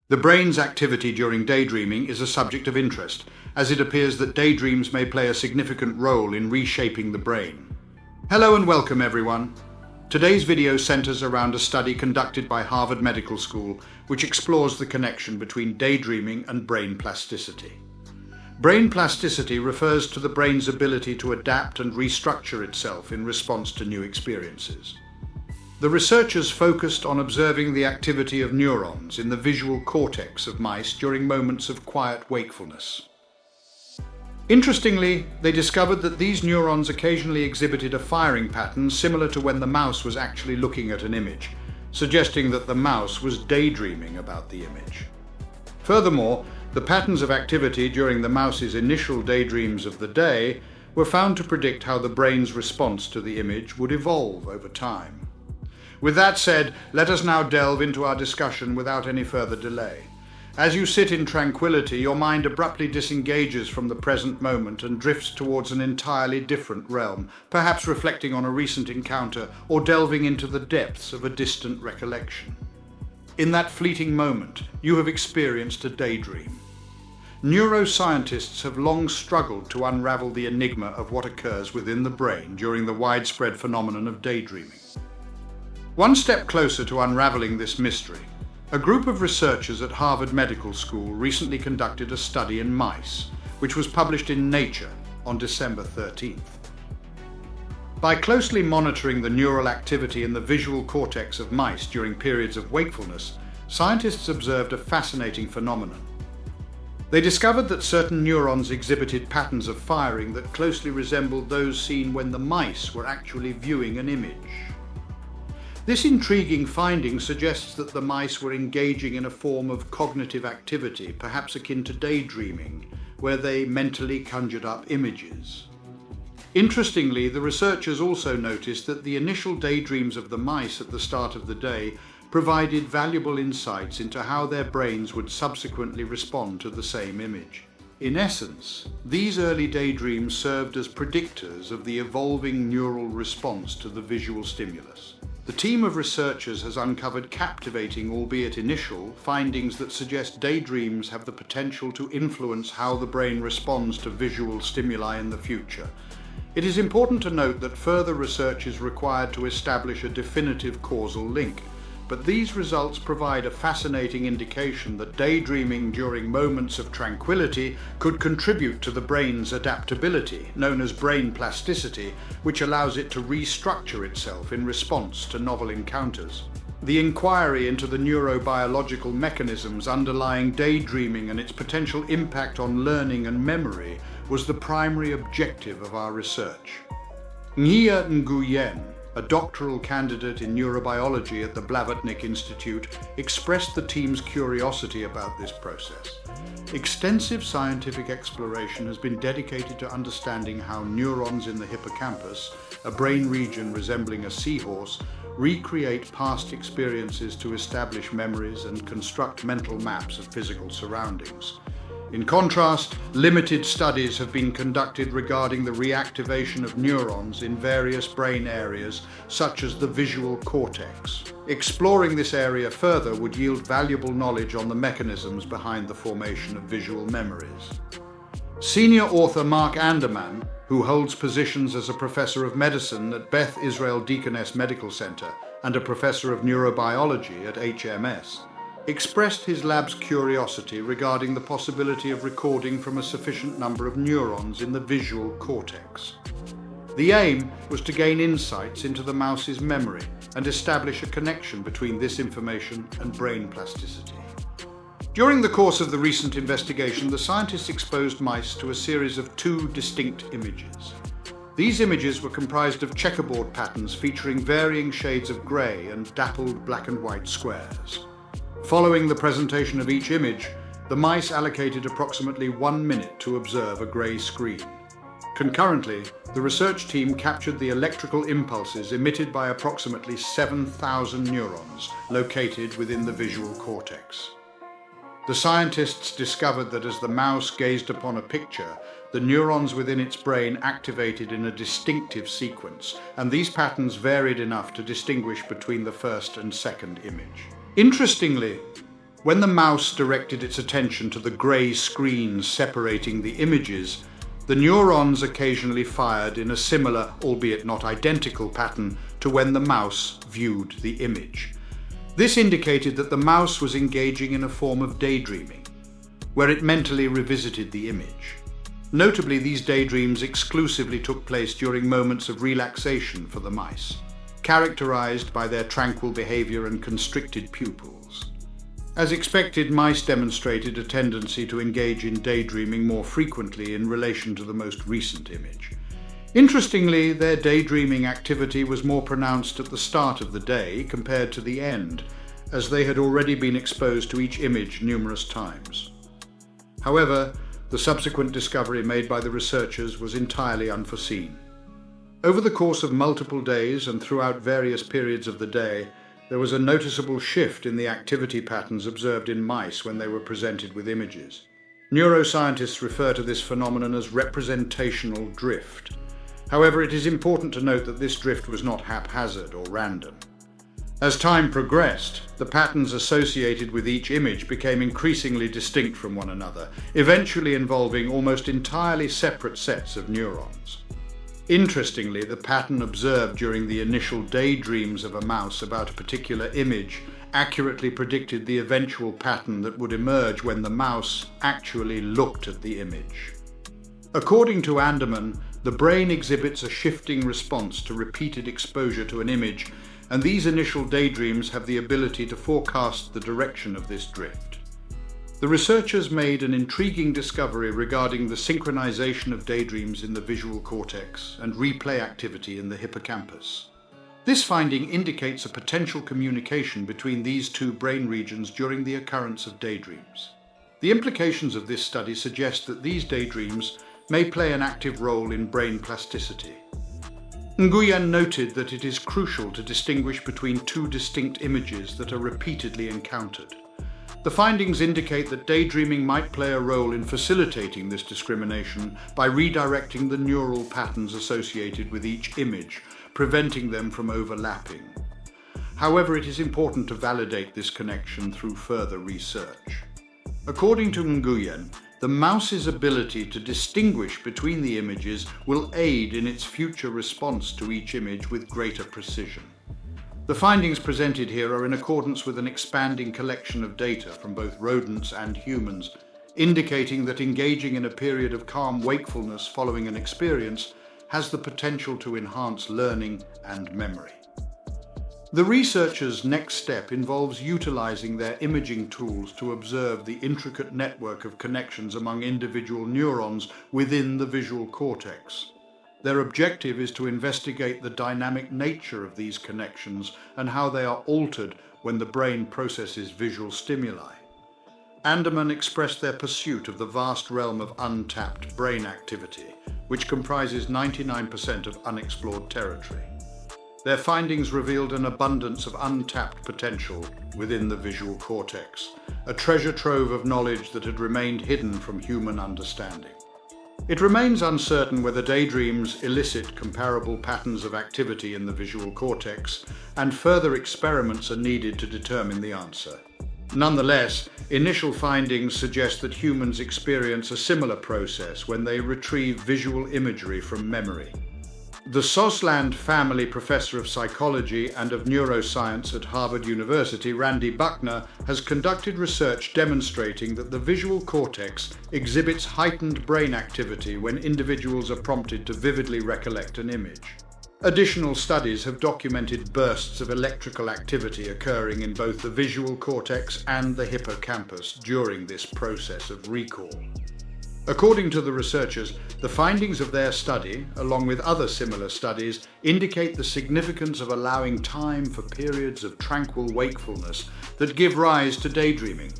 The brain's activity during daydreaming is a subject of interest, as it appears that daydreams may play a significant role in reshaping the brain. Hello and welcome everyone. Today's video centers around a study conducted by Harvard Medical School, which explores the connection between daydreaming and brain plasticity. Brain plasticity refers to the brain's ability to adapt and restructure itself in response to new experiences. The researchers focused on observing the activity of neurons in the visual cortex of mice during moments of quiet wakefulness. Interestingly, they discovered that these neurons occasionally exhibited a firing pattern similar to when the mouse was actually looking at an image, suggesting that the mouse was daydreaming about the image. Furthermore, the patterns of activity during the mouse's initial daydreams of the day were found to predict how the brain's response to the image would evolve over time. With that said, let us now delve into our discussion without any further delay. As you sit in tranquility, your mind abruptly disengages from the present moment and drifts towards an entirely different realm, perhaps reflecting on a recent encounter or delving into the depths of a distant recollection. In that fleeting moment, you have experienced a daydream. Neuroscientists have long struggled to unravel the enigma of what occurs within the brain during the widespread phenomenon of daydreaming. One step closer to unraveling this mystery, a group of researchers at Harvard Medical School recently conducted a study in mice, which was published in Nature on December 13th. By closely monitoring the neural activity in the visual cortex of mice during periods of wakefulness, scientists observed a fascinating phenomenon. They discovered that certain neurons exhibited patterns of firing that closely resembled those seen when the mice were actually viewing an image. This intriguing finding suggests that the mice were engaging in a form of cognitive activity, perhaps akin to daydreaming, where they mentally conjured up images. Interestingly, the researchers also noticed that the initial daydreams of the mice at the start of the day provided valuable insights into how their brains would subsequently respond to the same image. In essence, these early daydreams served as predictors of the evolving neural response to the visual stimulus. The team of researchers has uncovered captivating, albeit initial, findings that suggest daydreams have the potential to influence how the brain responds to visual stimuli in the future. It is important to note that further research is required to establish a definitive causal link, but these results provide a fascinating indication that daydreaming during moments of tranquility could contribute to the brain's adaptability, known as brain plasticity, which allows it to restructure itself in response to novel encounters. The inquiry into the neurobiological mechanisms underlying daydreaming and its potential impact on learning and memory was the primary objective of our research. Nghia Nguyen, a doctoral candidate in neurobiology at the Blavatnik Institute, expressed the team's curiosity about this process. Extensive scientific exploration has been dedicated to understanding how neurons in the hippocampus, a brain region resembling a seahorse, recreate past experiences to establish memories and construct mental maps of physical surroundings. In contrast, limited studies have been conducted regarding the reactivation of neurons in various brain areas, such as the visual cortex. Exploring this area further would yield valuable knowledge on the mechanisms behind the formation of visual memories. Senior author Mark Anderman, who holds positions as a professor of medicine at Beth Israel Deaconess Medical Center and a professor of neurobiology at HMS, expressed his lab's curiosity regarding the possibility of recording from a sufficient number of neurons in the visual cortex. The aim was to gain insights into the mouse's memory and establish a connection between this information and brain plasticity. During the course of the recent investigation, the scientists exposed mice to a series of two distinct images. These images were comprised of checkerboard patterns featuring varying shades of grey and dappled black and white squares. Following the presentation of each image, the mice allocated approximately 1 minute to observe a grey screen. Concurrently, the research team captured the electrical impulses emitted by approximately 7,000 neurons located within the visual cortex. The scientists discovered that as the mouse gazed upon a picture, the neurons within its brain activated in a distinctive sequence, and these patterns varied enough to distinguish between the first and second image. Interestingly, When the mouse directed its attention to the grey screens separating the images, the neurons occasionally fired in a similar, albeit not identical, pattern to when the mouse viewed the image. This indicated that the mouse was engaging in a form of daydreaming, where it mentally revisited the image. Notably, these daydreams exclusively took place during moments of relaxation for the mice, characterized by their tranquil behavior and constricted pupils. As expected, mice demonstrated a tendency to engage in daydreaming more frequently in relation to the most recent image. Interestingly, their daydreaming activity was more pronounced at the start of the day compared to the end, as they had already been exposed to each image numerous times. However, the subsequent discovery made by the researchers was entirely unforeseen. Over the course of multiple days and throughout various periods of the day, there was a noticeable shift in the activity patterns observed in mice when they were presented with images. Neuroscientists refer to this phenomenon as representational drift. However, it is important to note that this drift was not haphazard or random. As time progressed, the patterns associated with each image became increasingly distinct from one another, eventually involving almost entirely separate sets of neurons. Interestingly, the pattern observed during the initial daydreams of a mouse about a particular image accurately predicted the eventual pattern that would emerge when the mouse actually looked at the image. According to Anderman, the brain exhibits a shifting response to repeated exposure to an image, and these initial daydreams have the ability to forecast the direction of this drift. The researchers made an intriguing discovery regarding the synchronization of daydreams in the visual cortex and replay activity in the hippocampus. This finding indicates a potential communication between these two brain regions during the occurrence of daydreams. The implications of this study suggest that these daydreams may play an active role in brain plasticity. Nguyen noted that it is crucial to distinguish between two distinct images that are repeatedly encountered. The findings indicate that daydreaming might play a role in facilitating this discrimination by redirecting the neural patterns associated with each image, preventing them from overlapping. However, it is important to validate this connection through further research. According to Nguyen, the mouse's ability to distinguish between the images will aid in its future response to each image with greater precision. The findings presented here are in accordance with an expanding collection of data from both rodents and humans, indicating that engaging in a period of calm wakefulness following an experience has the potential to enhance learning and memory. The researchers' next step involves utilizing their imaging tools to observe the intricate network of connections among individual neurons within the visual cortex. Their objective is to investigate the dynamic nature of these connections and how they are altered when the brain processes visual stimuli. Anderman expressed their pursuit of the vast realm of untapped brain activity, which comprises 99% of unexplored territory. Their findings revealed an abundance of untapped potential within the visual cortex, a treasure trove of knowledge that had remained hidden from human understanding. It remains uncertain whether daydreams elicit comparable patterns of activity in the visual cortex, and further experiments are needed to determine the answer. Nonetheless, initial findings suggest that humans experience a similar process when they retrieve visual imagery from memory. The Sosland family professor of psychology and of neuroscience at Harvard University, Randy Buckner, has conducted research demonstrating that the visual cortex exhibits heightened brain activity when individuals are prompted to vividly recollect an image. Additional studies have documented bursts of electrical activity occurring in both the visual cortex and the hippocampus during this process of recall. According to the researchers, the findings of their study, along with other similar studies, indicate the significance of allowing time for periods of tranquil wakefulness that give rise to daydreaming.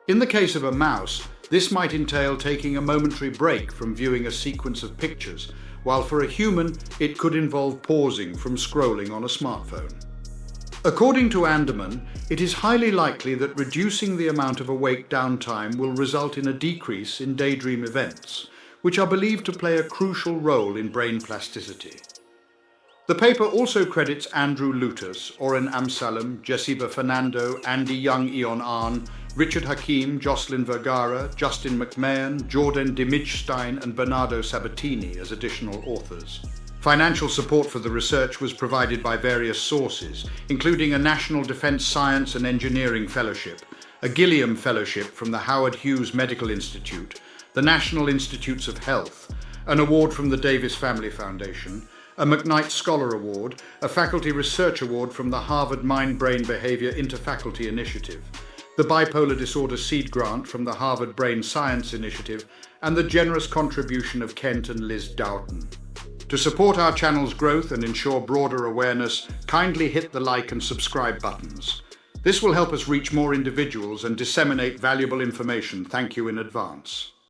In the case of a mouse, this might entail taking a momentary break from viewing a sequence of pictures, while for a human, it could involve pausing from scrolling on a smartphone. According to Anderman, it is highly likely that reducing the amount of awake downtime will result in a decrease in daydream events, which are believed to play a crucial role in brain plasticity. The paper also credits Andrew Lutus, Oren Amsalem, Jessiba Fernando, Andy Young Eon Arn, Richard Hakim, Jocelyn Vergara, Justin McMahon, Jordan Dimidstein and Bernardo Sabatini as additional authors. Financial support for the research was provided by various sources, including a National Defence Science and Engineering Fellowship, a Gilliam Fellowship from the Howard Hughes Medical Institute, the National Institutes of Health, an award from the Davis Family Foundation, a McKnight Scholar Award, a Faculty Research Award from the Harvard Mind-Brain Behavior Interfaculty Initiative, the Bipolar Disorder Seed Grant from the Harvard Brain Science Initiative, and the generous contribution of Kent and Liz Dowden. To support our channel's growth and ensure broader awareness, kindly hit the like and subscribe buttons. This will help us reach more individuals and disseminate valuable information. Thank you in advance.